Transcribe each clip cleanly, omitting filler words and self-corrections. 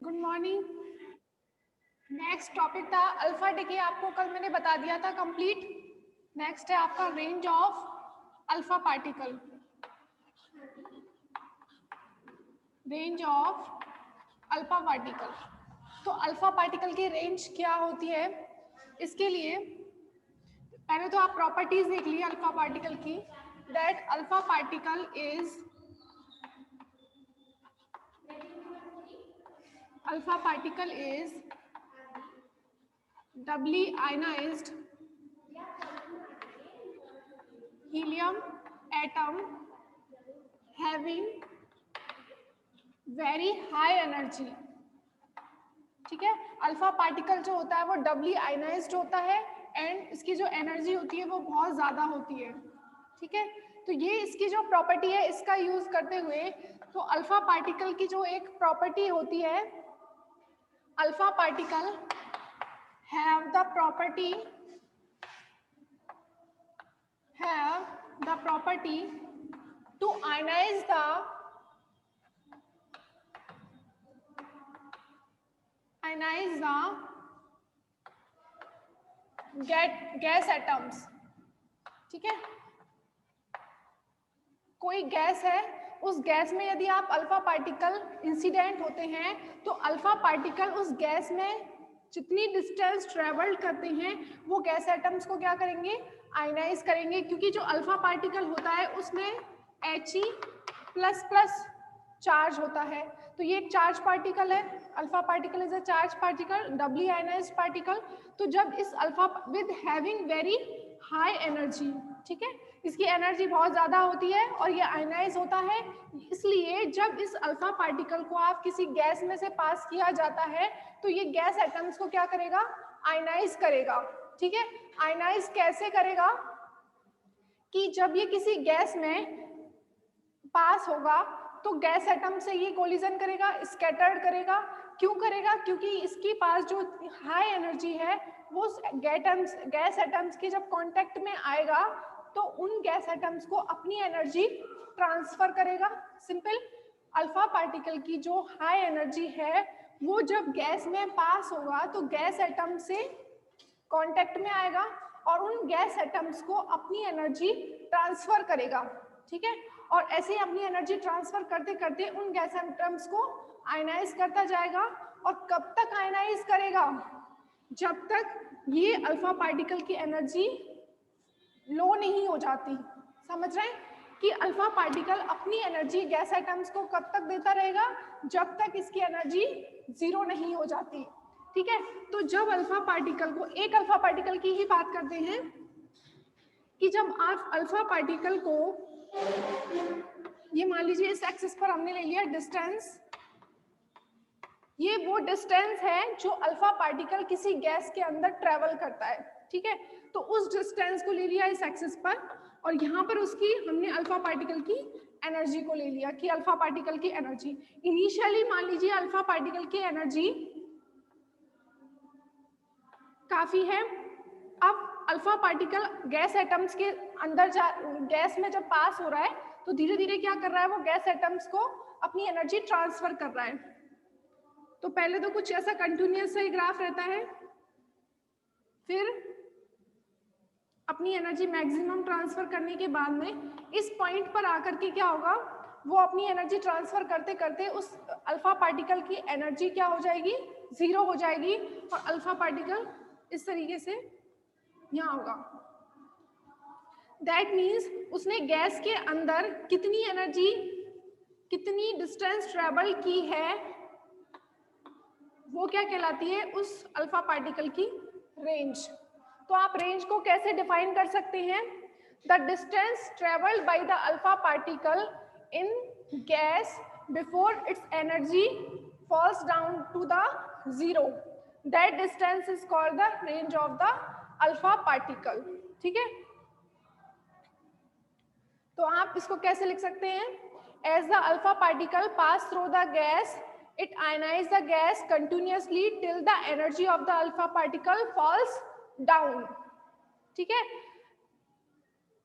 Good morning. Next topic था alpha decay, आपको कल मैंने बता दिया था कंप्लीट। नेक्स्ट है आपका range of alpha particle. Range of alpha particle, तो अल्फा पार्टिकल की रेंज क्या होती है, इसके लिए पहले तो आप प्रॉपर्टीज देख लीजिए अल्फा पार्टिकल की। That alpha particle is doubly ionized helium atom having very high energy। ठीक है, अल्फा पार्टिकल जो होता है वो डबली आयनाइज्ड होता है एंड इसकी जो एनर्जी होती है वो बहुत ज़्यादा होती है। ठीक है, तो ये इसकी जो प्रॉपर्टी है इसका यूज करते हुए, तो अल्फा पार्टिकल की जो एक प्रॉपर्टी होती है, alpha particle have the property to ionize the gas atoms। ठीक है, कोई गैस है, उस गैस में यदि आप अल्फा पार्टिकल इंसिडेंट होते हैं तो अल्फा पार्टिकल उस गैस में जितनी डिस्टेंस ट्रेवल्ड करते हैं वो गैस एटम्स को क्या करेंगे, आयनाइज करेंगे, क्योंकि जो अल्फा पार्टिकल होता है उसमें He++ चार्ज होता है। तो ये एक चार्ज पार्टिकल है, alpha particle is a charge particle, doubly ionized particle. तो जब इस alpha with having very high energy, ठीक है, इसकी एनर्जी बहुत ज़्यादा होती है और ये आयनाइज होता है, इसलिए जब इस अल्फा पार्टिकल को आप किसी गैस में से पास किया जाता है तो ये गैस एटम्स को क्या करेगा, आयनाइज करेगा। ठीक है, आयनाइज कैसे करेगा कि जब ये किसी गैस में पास होगा तो गैस एटम से ये कोलिजन करेगा, स्कैटर्ड करेगा। क्यों करेगा, क्योंकि इसके पास जो हाई एनर्जी है वो गैस एटम्स के जब कांटेक्ट में आएगा तो उन गैस एटम्स को अपनी एनर्जी ट्रांसफर करेगा। सिंपल, अल्फा पार्टिकल की जो हाई एनर्जी है वो जब गैस में पास होगा तो गैस एटम से कांटेक्ट में आएगा और उन गैस एटम्स को अपनी एनर्जी ट्रांसफर करेगा। ठीक है, और ऐसे ही अपनी एनर्जी ट्रांसफर करते करते उन गैस एटम्स को आयनाइज करता जाएगा। और कब तक आयनाइज करेगा, जब तक ये अल्फा पार्टिकल की एनर्जी लो नहीं हो जाती। समझ रहे हैं कि अल्फा पार्टिकल अपनी एनर्जी गैस एटम्स को कब तक देता रहेगा, जब तक इसकी एनर्जी जीरो नहीं हो जाती। ठीक है, तो जब अल्फा पार्टिकल को, एक अल्फा पार्टिकल की ही बात करते हैं कि जब आप अल्फा पार्टिकल को, ये मान लीजिए इस एक्सिस पर हमने ले लिया डिस्टेंस, ये वो डिस्टेंस है जो अल्फा पार्टिकल किसी गैस के अंदर ट्रेवल करता है। ठीक है, तो उस डिस्टेंस को ले लिया इस एक्सिस पर और यहाँ पर उसकी हमने अल्फा पार्टिकल की एनर्जी को ले लिया कि अल्फा पार्टिकल की एनर्जी इनिशियली मान लीजिए अल्फा पार्टिकल की एनर्जी काफी है। अब अल्फा पार्टिकल गैस एटम्स के अंदर गैस में जब पास हो रहा है तो धीरे धीरे क्या कर रहा है, वो गैस एटम्स को अपनी एनर्जी ट्रांसफर कर रहा है। तो पहले तो कुछ ऐसा कंटिन्यूअस सा ग्राफ रहता है, फिर अपनी एनर्जी मैक्सिमम ट्रांसफर करने के बाद में इस पॉइंट पर आकर के क्या होगा, वो अपनी एनर्जी ट्रांसफर करते करते उस अल्फा पार्टिकल की एनर्जी क्या हो जाएगी, जीरो हो जाएगी और अल्फा पार्टिकल इस तरीके से यहाँ होगा। दैट मीन्स उसने गैस के अंदर कितनी एनर्जी, कितनी डिस्टेंस ट्रेवल की है, वो क्या कहलाती है, उस अल्फा पार्टिकल की रेंज। तो आप रेंज को कैसे डिफाइन कर सकते हैं, the distance travelled by the alpha particle in gas before its energy falls down to the zero, that distance is called the range of the alpha particle. ठीक है, तो आप इसको कैसे लिख सकते हैं, as the alpha particle pass through the gas it ionizes the gas continuously till the energy of the alpha particle falls down। ठीक है,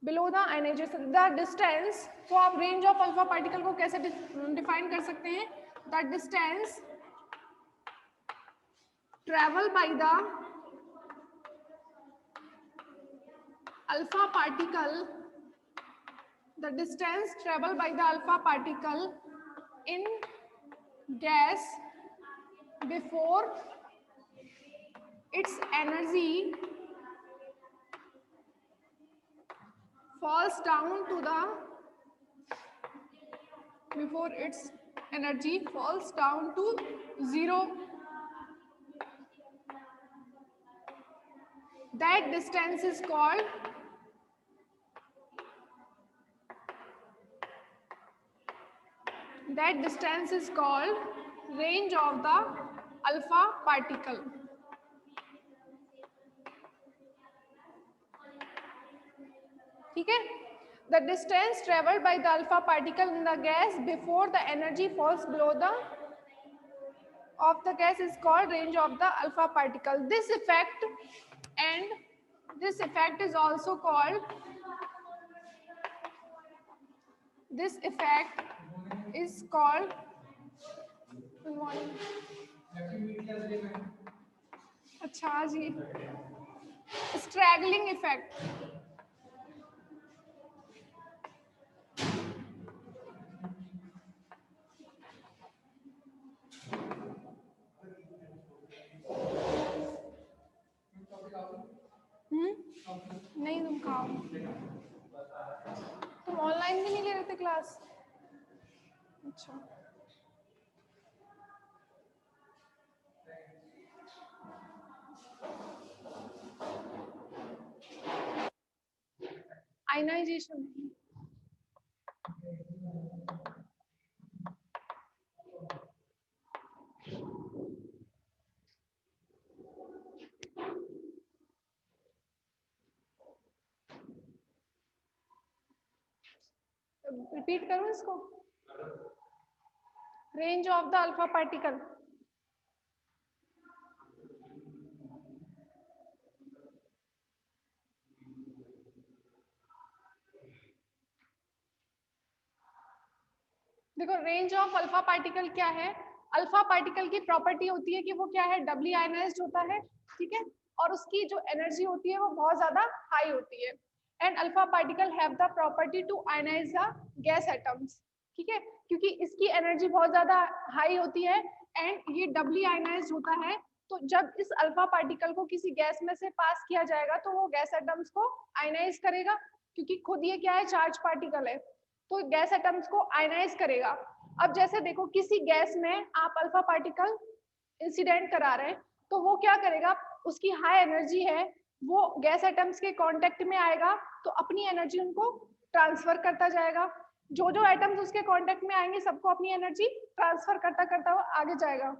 below the ionization the distance। तो आप रेंज ऑफ अल्फा पार्टिकल को कैसे define कर सकते हैं, the distance travel by the alpha particle, the distance traveled by the alpha particle in gas before its energy falls down to the zero. That distance is called range of the alpha particle. ठीक है, the distance traveled by the alpha particle in the gas before the energy falls below the of the gas is called range of the alpha particle. This effect is also called, अच्छा जी, straggling effect. नहीं तुम खाओ, तुम online भी नहीं ले रहे थे क्लास? अच्छा, आयनाइजेशन। रिपीट करूं इसको, range of the alpha particle. देखो रेंज ऑफ अल्फा पार्टिकल क्या है, अल्फा पार्टिकल की प्रॉपर्टी होती है कि वो क्या है, डबली आयनाइज्ड होता है, ठीक है, और उसकी जो एनर्जी होती है वो बहुत ज्यादा हाई होती है। And alpha particle have the property to ionise the gas atoms, ठीक है, क्योंकि इसकी एनर्जी बहुत ज्यादा हाई होती है एंड ये डबली आयनाइज्ड होता है। तो जब इस अल्फा पार्टिकल को किसी गैस में से पास किया जाएगा तो वो गैस एटम्स को आयनाइज करेगा, क्योंकि खुद ये क्या है, चार्ज पार्टिकल है, तो गैस एटम्स को आयनाइज करेगा। अब जैसे देखो किसी गैस में आप अल्फा पार्टिकल इंसिडेंट करा रहे हैं तो वो क्या करेगा, उसकी हाई एनर्जी है, वो गैस एटम्स के कांटेक्ट में आएगा तो अपनी एनर्जी उनको ट्रांसफर करता जाएगा। जो जो एटम्स उसके कांटेक्ट में आएंगे सबको अपनी एनर्जी ट्रांसफर करता करता हुआ आगे जाएगा,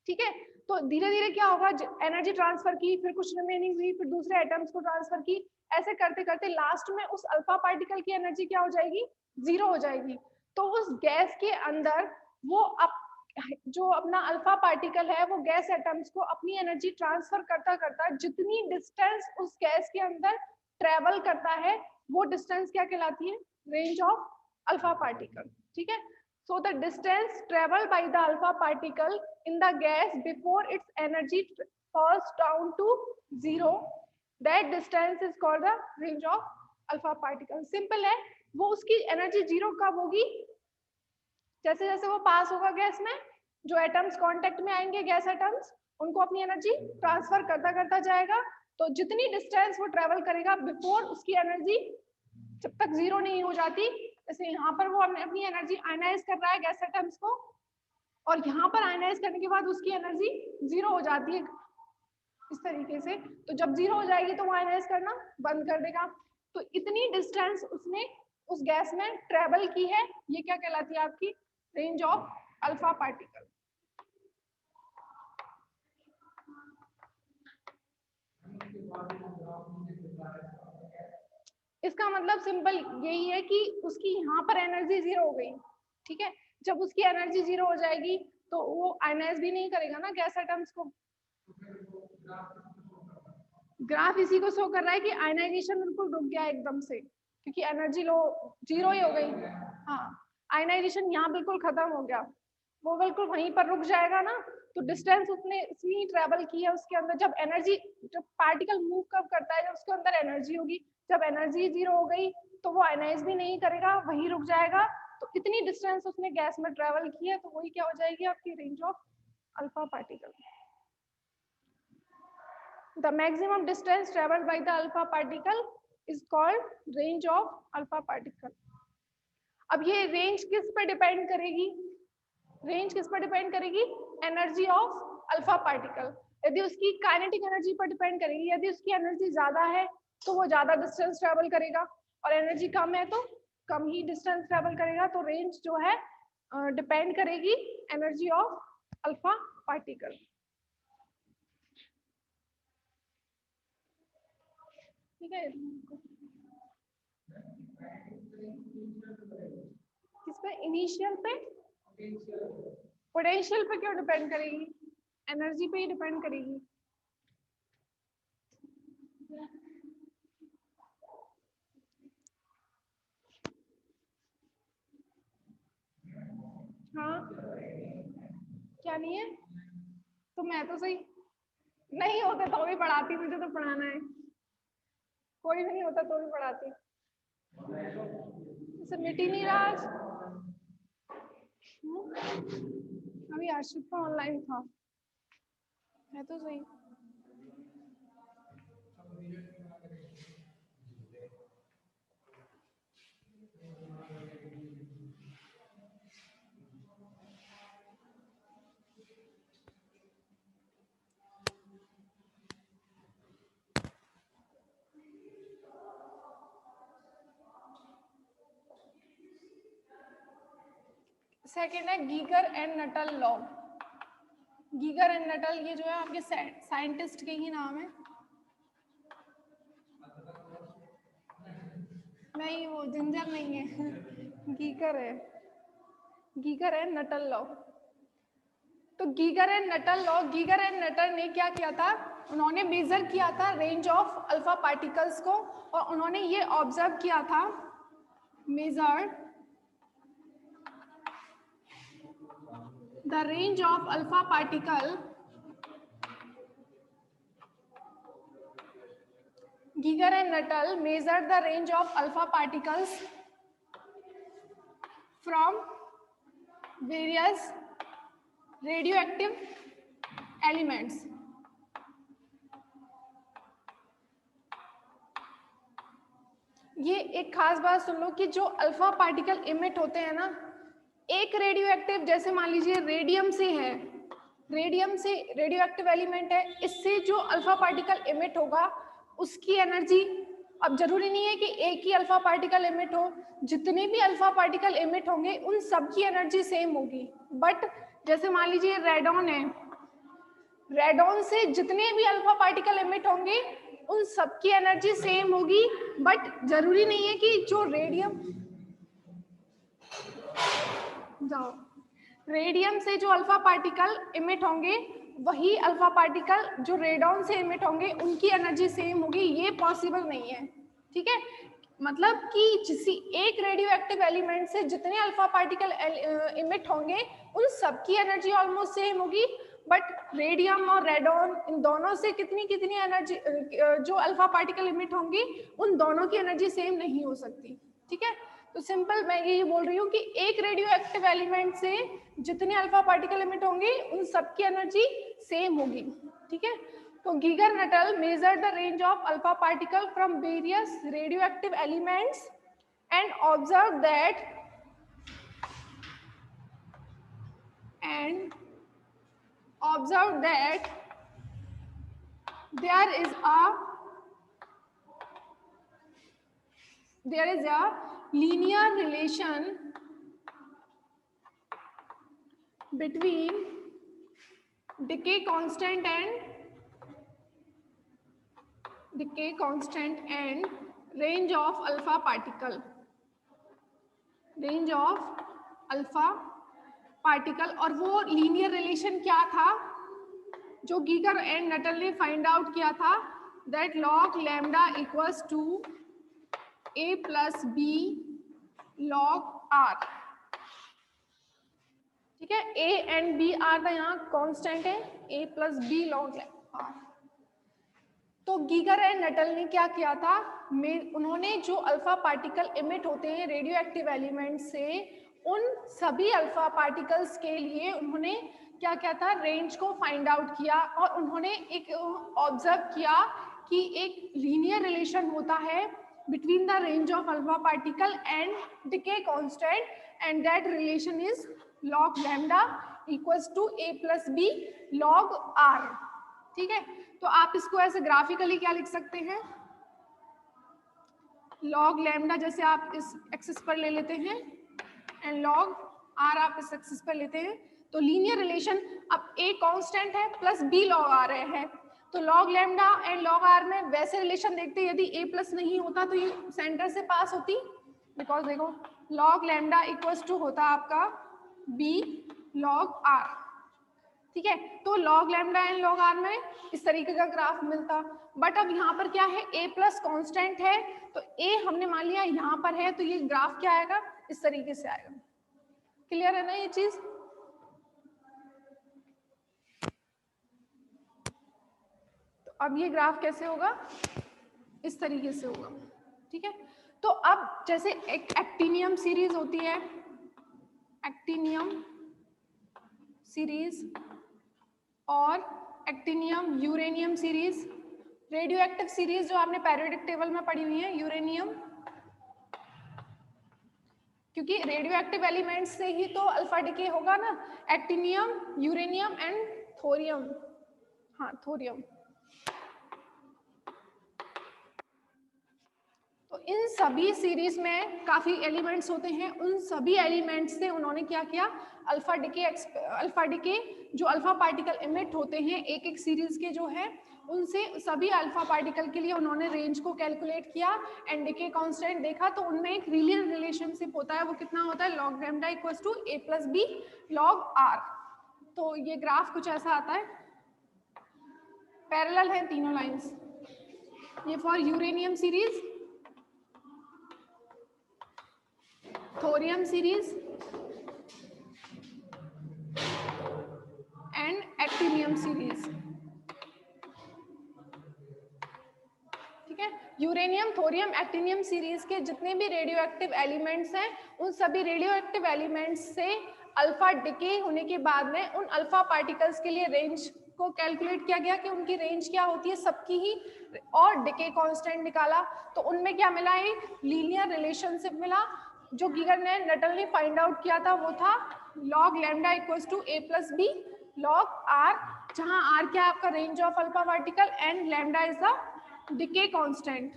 ठीक है। तो धीरे धीरे क्या होगा, एनर्जी ट्रांसफर की, फिर कुछ रिमेनिंग हुई, फिर दूसरे एटम्स को ट्रांसफर की, ऐसे करते करते लास्ट में उस अल्फा पार्टिकल की एनर्जी क्या हो जाएगी, जीरो हो जाएगी। तो उस गैस के अंदर वो जो अपना अल्फा पार्टिकल है वो गैस एटम्स को अपनी एनर्जी ट्रांसफर करता करता जितनी डिस्टेंस उस गैस के अंदर ट्रेवल करता है वो डिस्टेंस क्या कहलाती है, रेंज ऑफ अल्फा पार्टिकल, ठीक है। So the distance traveled by the alpha particle in the gas before its energy falls down to zero, that distance is called the range of alpha particle. Simple है, वो उसकी energy zero कब होगी, जैसे जैसे वो पास होगा गैस में, जो एटम्स कांटेक्ट में आएंगे गैस एटम्स उनको अपनी एनर्जी ट्रांसफर करता करता जाएगा। तो जितनी डिस्टेंस वो ट्रेवल करेगा बिफोर उसकी एनर्जी जब तक जीरो नहीं हो जाती, जैसे यहाँ पर वो अपनी एनर्जी आयनाइज कर रहा है गैस एटम्स को, और यहाँ पर आयनाइज करने के बाद उसकी एनर्जी जीरो हो जाती है इस तरीके से। तो जब जीरो हो जाएगी तो वो आयनाइज करना बंद कर देगा। तो इतनी डिस्टेंस उसने उस गैस में ट्रेवल की है, ये क्या कहलाती है आपकी, रेंज ऑफ अल्फा पार्टिकल। इसका मतलब सिंपल यही है कि उसकी यहाँ पर एनर्जी जीरो हो गई, ठीक है। जब उसकी एनर्जी जीरो हो जाएगी तो वो आयनाइज भी नहीं करेगा ना गैस एटम्स को। ग्राफ इसी को शो कर रहा है कि आयनाइजेशन बिल्कुल रुक गया एकदम से, क्योंकि एनर्जी लो जीरो ही हो गई। हाँ, आयनाइजेशन यहाँ बिल्कुल खत्म हो गया। वो बिल्कुल वहीं पर रुक जाएगा ना, तो डिस्टेंस उसने इतनी ट्रेवल की है उसके अंदर। जब एनर्जी, जब पार्टिकल मूव कब करता है, जब उसके अंदर एनर्जी होगी, जब एनर्जी जीरो हो गई तो वो आयनाइज भी नहीं करेगा, वहीं रुक जाएगा। तो इतनी डिस्टेंस उसने गैस में ट्रेवल की है, तो वही क्या हो जाएगी आपकी range of alpha particle. The maximum distance travelled by the alpha particle is called range of alpha particle. अब ये रेंज किस पर डिपेंड करेगी? रेंज किस पर डिपेंड करेगी? Energy of alpha particle. यदि उसकी काइनेटिक एनर्जी पर डिपेंड करेगी। यदि उसकी एनर्जी ज्यादा है तो वो ज्यादा डिस्टेंस ट्रेवल करेगा, और एनर्जी कम है तो कम ही डिस्टेंस ट्रेवल करेगा। तो रेंज जो है डिपेंड करेगी एनर्जी ऑफ अल्फा पार्टिकल। ठीक है, किस पे? इनिशियल पे? पोटेंशियल पे क्यों डिपेंड करेगी? एनर्जी पे ही डिपेंड करेगी। हाँ, क्या नहीं है? तो मैं तो सही नहीं होते तो भी पढ़ाती, मुझे तो पढ़ाना है। कोई भी नहीं होता तो भी पढ़ाती। इसे मिट ही नहीं रहा आज। अभी आशिफ का ऑनलाइन था, है तो सही। सेकेंड है Geiger and Nuttall law. Geiger and Nuttall ये जो है आपके साइंटिस्ट के ही नाम है। नहीं, वो जिंजर नहीं है, गीगर है। Geiger and Nuttall law. तो Geiger and Nuttall law, Geiger and Nuttall ने क्या किया था? उन्होंने मेजर किया था रेंज ऑफ अल्फा पार्टिकल्स को, और उन्होंने ये ऑब्जर्व किया था, measured the range of alpha particle, Giger and Nuttall measured the range of alpha particles from various radioactive elements. ये एक खास बात सुन लो कि जो अल्फा पार्टिकल इमिट होते हैं ना, एक रेडियो एक्टिव, जैसे मान लीजिए रेडियम से है, रेडियम से रेडियो एक्टिव एलिमेंट है, इससे जो अल्फा पार्टिकल इमिट होगा उसकी एनर्जी, अब जरूरी नहीं है कि एक ही अल्फा पार्टिकल इमिट हो, जितने भी अल्फा पार्टिकल इमिट होंगे उन सब की एनर्जी सेम होगी। बट जैसे मान लीजिए रेडॉन है, रेडॉन से जितने भी अल्फा पार्टिकल इमिट होंगे उन सब की एनर्जी सेम होगी। बट जरूरी नहीं है कि जो रेडियम से जो अल्फा पार्टिकल इमिट होंगे वही अल्फा पार्टिकल जो रेडॉन से इमिट होंगे उनकी एनर्जी सेम होगी, ये पॉसिबल नहीं है। ठीक है, मतलब कि किसी एक रेडियो एक्टिव एलिमेंट से जितने अल्फा पार्टिकल इमिट होंगे उन सब की एनर्जी ऑलमोस्ट सेम होगी। बट रेडियम और रेडॉन, इन दोनों से कितनी कितनी एनर्जी, जो अल्फा पार्टिकल इमिट होंगी उन दोनों की एनर्जी सेम नहीं हो सकती। ठीक है, तो सिंपल मैं यही बोल रही हूँ कि एक रेडियो एक्टिव एलिमेंट से जितने अल्फा पार्टिकल इमिट होंगे उन सब की एनर्जी सेम होगी। ठीक है, तो Geiger Nuttall measure the range of alpha particle from various radioactive elements and observe that there is a linear relation between decay constant and range of alpha particle. Range of alpha particle, और वो linear relation क्या था जो Geiger and Nuttall ने find out किया था? That log lambda equals to a plus B log R. ठीक है, A and B are the यहाँ कांस्टेंट है, A plus B log R. तो गीगर एंड नटल ने क्या किया था, उन्होंने जो अल्फा पार्टिकल इमिट होते हैं रेडियो एक्टिव एलिमेंट से, उन सभी अल्फा पार्टिकल्स के लिए उन्होंने क्या किया था, रेंज को फाइंड आउट किया और उन्होंने एक ऑब्जर्व किया कि एक लीनियर रिलेशन होता है between the range of alpha particle and decay constant, and that relation is log lambda equals to a plus b log r। ठीक है, तो आप इसको ऐसे ग्राफिकली क्या लिख सकते हैं, log lambda जैसे आप इस एक्सिस पर ले लेते हैं एंड log r आप इस एक्सिस पर लेते हैं, तो लीनियर रिलेशन अब a कांस्टेंट है प्लस b log r है, तो log lambda and log r में वैसे रिलेशन देखते हैं, यदि a प्लस नहीं होता तो ये सेंटर से पास होती, बिकॉज देखो log लैम्डा इक्वल्स टू होता आपका b log r। ठीक है, तो log lambda and log r में इस तरीके का ग्राफ मिलता, बट अब यहाँ पर क्या है, a प्लस कॉन्स्टेंट है, तो a हमने मान लिया यहाँ पर है, तो ये ग्राफ क्या आएगा, इस तरीके से आएगा। क्लियर है ना ये चीज? अब ये ग्राफ कैसे होगा, इस तरीके से होगा। ठीक है, तो अब जैसे एक एक्टिनियम सीरीज होती है, एक्टिनियम सीरीज और actinium uranium series, radio active series जो आपने पीरियोडिक टेबल में पढ़ी हुई है, यूरेनियम, क्योंकि रेडियो एक्टिव एलिमेंट्स से ही तो अल्फा डिके होगा ना, एक्टिनियम, यूरेनियम एंड थोरियम, हाँ थोरियम। तो इन सभी सीरीज में काफी एलिमेंट्स होते हैं, उन सभी एलिमेंट्स से उन्होंने क्या किया, अल्फा डिके जो अल्फा पार्टिकल इमिट होते हैं एक एक सीरीज के जो है, उनसे सभी अल्फा पार्टिकल के लिए उन्होंने रेंज को कैलकुलेट किया एंड डिके कांस्टेंट देखा, तो उनमें एक लीनियर रिलेशनशिप होता है, वो कितना होता है, log lambda equals to a plus B log r। तो ये ग्राफ कुछ ऐसा आता है, पैरेलल है तीनों लाइंस, ये for uranium series, thorium series and actinium series. ठीक है, यूरेनियम, थोरियम, एक्टिनियम सीरीज के जितने भी रेडियो एक्टिव एलिमेंट्स हैं, उन सभी रेडियो एक्टिव एलिमेंट्स से अल्फा डिके होने के बाद में उन अल्फा पार्टिकल्स के लिए रेंज को कैलकुलेट किया गया कि उनकी रेंज क्या होती है सबकी ही, और डिके कांस्टेंट निकाला, तो उनमें क्या मिला, एक लीनियर रिलेशनशिप मिला। जो गीगर ने नटल ने फाइंड आउट किया था वो था log lambda equals to a plus B log r, जहां r क्या है आपका range of alpha particle and lambda is the decay constant.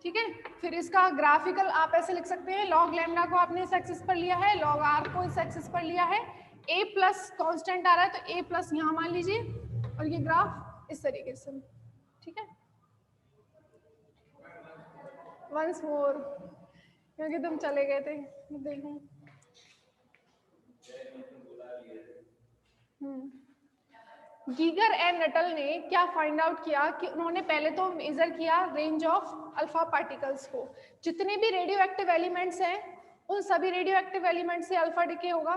ठीक है, फिर इसका ग्राफिकल आप ऐसे लिख सकते हैं, log लैम्डा को आपने इस एक्सिस पर लिया है, log r को इस एक्सिस पर लिया है, a प्लस कांस्टेंट आ रहा है तो a प्लस यहाँ मान लीजिए, और ये ग्राफ इस तरीके से। ठीक है, वंस मोर, क्योंकि तुम चले गए थे, देखूं। गीगर एंड नटल ने क्या फाइंड आउट किया कि उन्होंने पहले तो मेजर किया रेंज ऑफ अल्फा पार्टिकल्स को, जितने भी रेडियो एक्टिव एलिमेंट्स हैं उन सभी रेडियो एक्टिव एलिमेंट्स से अल्फा डिके होगा,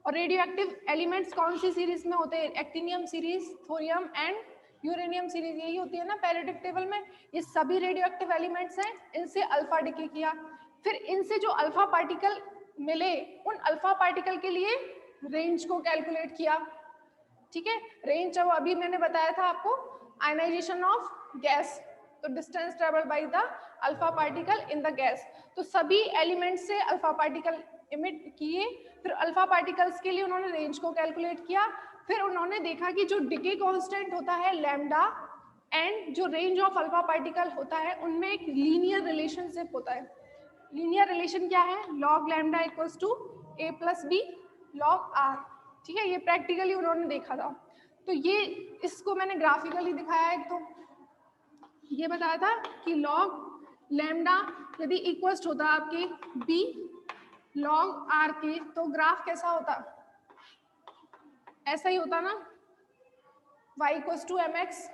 और रेडियो एक्टिव एलिमेंट्स कौन सी सीरीज में होते हैं, actinium series, thorium and uranium series, यही होती है ना पीरियोडिक टेबल में, ये सभी रेडियो एक्टिव एलिमेंट्स हैं, इनसे अल्फा डिके किया, फिर इनसे जो अल्फा पार्टिकल मिले उन अल्फा पार्टिकल के लिए रेंज को कैलकुलेट किया। ठीक है, रेंज जब अभी मैंने बताया था आपको, आयनाइजेशन ऑफ गैस, तो distance travel by the alpha particle in the gas, तो सभी एलिमेंट्स से अल्फा पार्टिकल इमिट किए, फिर अल्फा पार्टिकल्स के लिए उन्होंने रेंज को कैलकुलेट किया, फिर उन्होंने देखा कि जो डिके कांस्टेंट होता है लैम्डा एंड जो रेंज ऑफ अल्फा पार्टिकल होता है उनमें एक लीनियर रिलेशनशिप होता है। लीनियर रिलेशन क्या है, log lambda equals to a plus B log r। ठीक है, ये प्रैक्टिकली उन्होंने देखा था, तो ये इसको मैंने ग्राफिकली दिखाया है। तो ये बताया था कि log लैम्डा यदि इक्वल्स होता आपके b log r के, तो ग्राफ कैसा होता, ऐसा ही होता ना, y इक्वल्स टू mx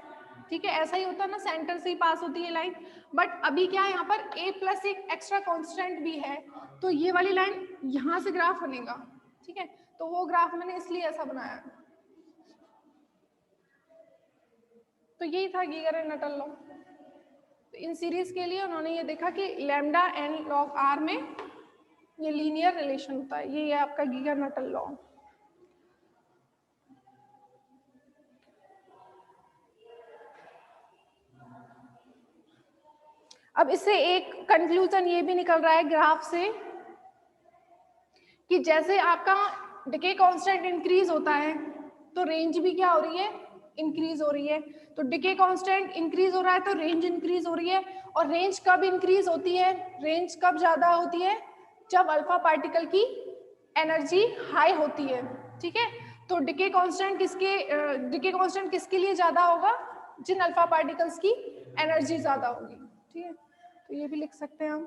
ठीक है, ऐसा ही होता है ना, सेंटर से ही पास होती है लाइन, बट अभी क्या है यहाँ पर a प्लस एक एक्स्ट्रा कांस्टेंट भी है, तो ये वाली लाइन यहाँ से ग्राफ बनेगा, ठीक है, तो वो ग्राफ मैंने इसलिए ऐसा बनाया। तो यही था गीगर एंड नटल लॉ। तो इन सीरीज के लिए उन्होंने ये देखा कि लैम्डा एन लॉग आर में ये लीनियर रिलेशन होता है, ये आपका गीगर नटल लॉ। अब इससे एक कंक्लूजन ये भी निकल रहा है ग्राफ से कि जैसे आपका डिके कांस्टेंट इंक्रीज होता है तो रेंज भी क्या हो रही है, इंक्रीज हो रही है। तो डिके कांस्टेंट इंक्रीज हो रहा है तो रेंज इंक्रीज हो रही है। और रेंज कब इंक्रीज होती है, रेंज कब ज्यादा होती है, जब अल्फा पार्टिकल की एनर्जी हाई होती है, ठीक है। तो डिके कांस्टेंट किसके लिए ज्यादा होगा, जिन अल्फा पार्टिकल्स की एनर्जी ज्यादा होगी, ठीक है। तो ये भी लिख सकते हैं हम।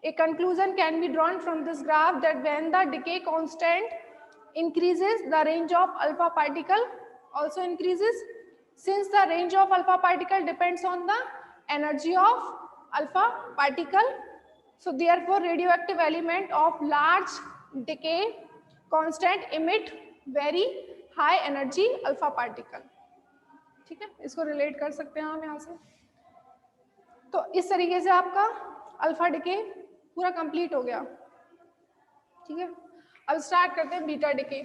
A conclusion can be drawn from this graph that when the decay constant increases, the range of alpha particle also increases. Since the range of alpha particle depends on the energy of alpha particle, so therefore radioactive element of large decay constant emit very high energy alpha particle. ठीक है, इसको relate कर सकते हैं हम यहाँ से। तो इस तरीके से आपका अल्फा डिके पूरा कंप्लीट हो गया, ठीक है। अब स्टार्ट करते हैं बीटा डिके।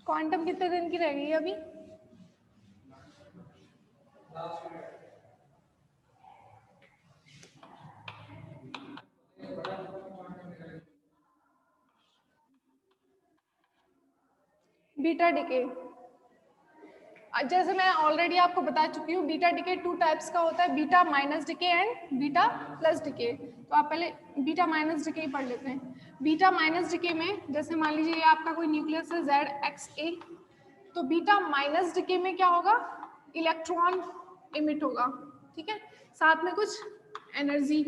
क्वांटम कितने दिन की रह गई है अभी, बीटा डिके। जैसे मैं ऑलरेडी आपको बता चुकी हूँ, बीटा डिके 2 टाइप्स का होता है, beta minus decay and beta plus decay. तो आप पहले बीटा माइनस डिके पढ़ लेते हैं। बीटा माइनस डिके में जैसे मान लीजिए ये आपका कोई न्यूक्लियस है ZXA, तो बीटा माइनस डिके में क्या होगा, इलेक्ट्रॉन इमिट होगा, ठीक है, साथ में कुछ एनर्जी,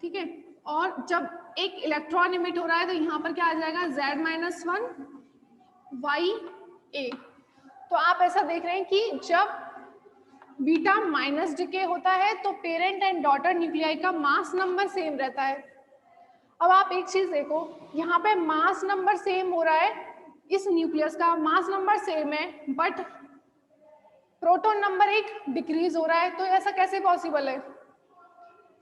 ठीक है। और जब एक इलेक्ट्रॉन इमिट हो रहा है तो यहाँ पर क्या आ जाएगा, Z-1 YA। तो आप ऐसा देख रहे हैं कि जब बीटा माइनस डिके होता है तो पेरेंट एंड डॉटर न्यूक्लियाई का मास नंबर सेम रहता है। अब आप एक चीज देखो, यहाँ पे मास नंबर सेम हो रहा है, इस न्यूक्लियस का मास नंबर सेम है, बट प्रोटॉन नंबर एक डिक्रीज हो रहा है। तो ऐसा कैसे पॉसिबल है,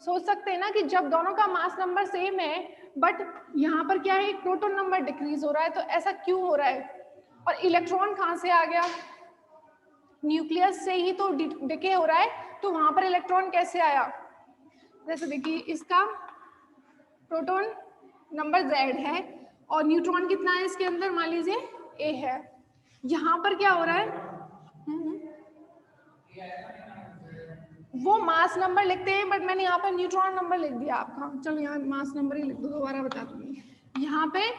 सोच सकते हैं ना कि जब दोनों का मास नंबर सेम है बट यहाँ पर क्या है, एक प्रोटॉन नंबर डिक्रीज हो रहा है, तो ऐसा क्यों हो रहा है। और इलेक्ट्रॉन कहाँ से आ गया, न्यूक्लियस से ही तो डिके हो रहा है, तो वहां पर इलेक्ट्रॉन कैसे आया। जैसे देखिए इसका प्रोटॉन नंबर Z है और न्यूट्रॉन कितना है इसके अंदर, मान लीजिए A है। यहाँ पर क्या हो रहा है, वो मास नंबर लिखते हैं बट मैंने यहाँ पर न्यूट्रॉन नंबर लिख दिया आपका, चलो यहाँ मास नंबर ही लिख दो, दोबारा बता दूंगी। यहाँ पे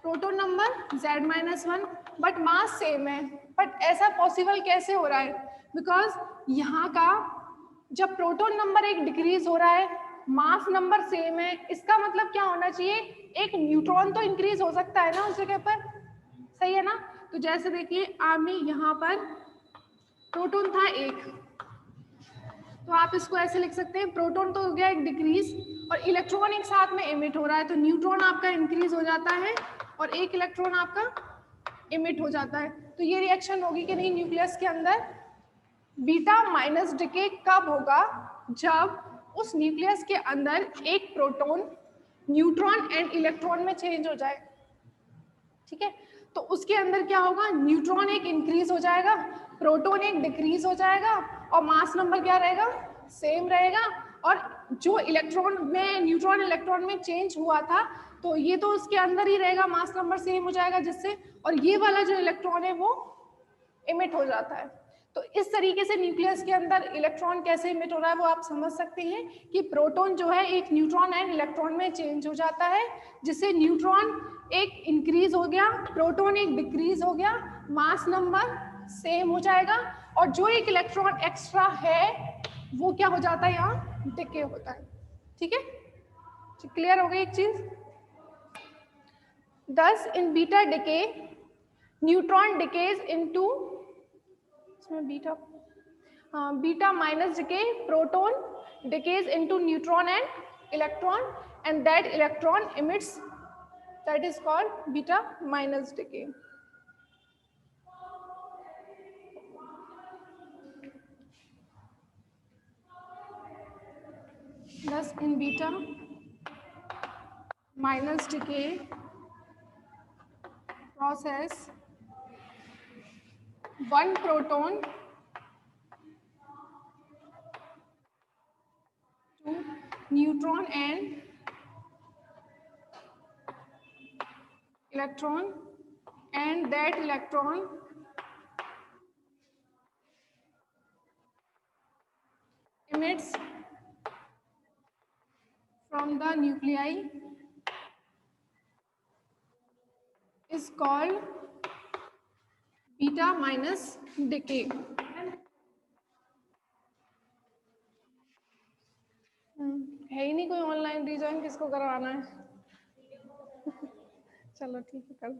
proton number Z-1 but mass same है, बट ऐसा पॉसिबल कैसे हो रहा है, बिकॉज यहाँ का जब प्रोटॉन नंबर एक डिक्रीज हो रहा है, मास नंबर सेम है, इसका मतलब क्या होना चाहिए, एक न्यूट्रॉन तो इंक्रीज हो सकता है ना उस जगह पर, सही है ना। तो जैसे देखिए आर्मी यहाँ पर प्रोटॉन था एक, तो आप इसको ऐसे लिख सकते हैं, प्रोटॉन तो हो गया एक डिक्रीज और इलेक्ट्रॉन एक साथ में इमिट हो रहा है, तो न्यूट्रॉन आपका इंक्रीज हो जाता है और एक इलेक्ट्रॉन आपका इमिट हो जाता है। तो ये रिएक्शन होगी कि नहीं न्यूक्लियस के अंदर। बीटा माइनस डिके कब होगा, जब उस न्यूक्लियस के अंदर एक प्रोटॉन न्यूट्रॉन एंड इलेक्ट्रॉन में चेंज हो जाए, ठीक है। तो उसके अंदर क्या होगा, न्यूट्रॉन एक इंक्रीज हो जाएगा, प्रोटॉन एक डिक्रीज हो जाएगा और मास नंबर क्या रहेगा, सेम रहेगा। और जो इलेक्ट्रॉन में न्यूट्रॉन इलेक्ट्रॉन में चेंज हुआ था तो ये तो उसके अंदर ही रहेगा, मास नंबर सेम हो जाएगा जिससे, और ये वाला जो इलेक्ट्रॉन है वो इमिट हो जाता है। तो इस तरीके से न्यूक्लियस के अंदर इलेक्ट्रॉन कैसे इमिट हो रहा है वो आप समझ सकते हैं कि प्रोटॉन जो है एक न्यूट्रॉन एंड इलेक्ट्रॉन में चेंज हो जाता है, जिससे न्यूट्रॉन एक इंक्रीज हो गया, प्रोटॉन एक डिक्रीज हो गया, मास नंबर सेम हो जाएगा और जो एक इलेक्ट्रॉन एक्स्ट्रा है वो क्या हो जाता है, यहाँ डिके होता है, ठीक है। क्लियर हो गई एक चीज। Thus in beta decay neutron decays into beta minus decay, proton decays into neutron and electron, and that electron emits, that is called beta minus decay. Thus in beta minus decay process, one proton to neutron and electron, and that electron emits from the nuclei is called beta minus decay. है ही नहीं कोई online, rejoin किसको करवाना है? चलो ठीक है कर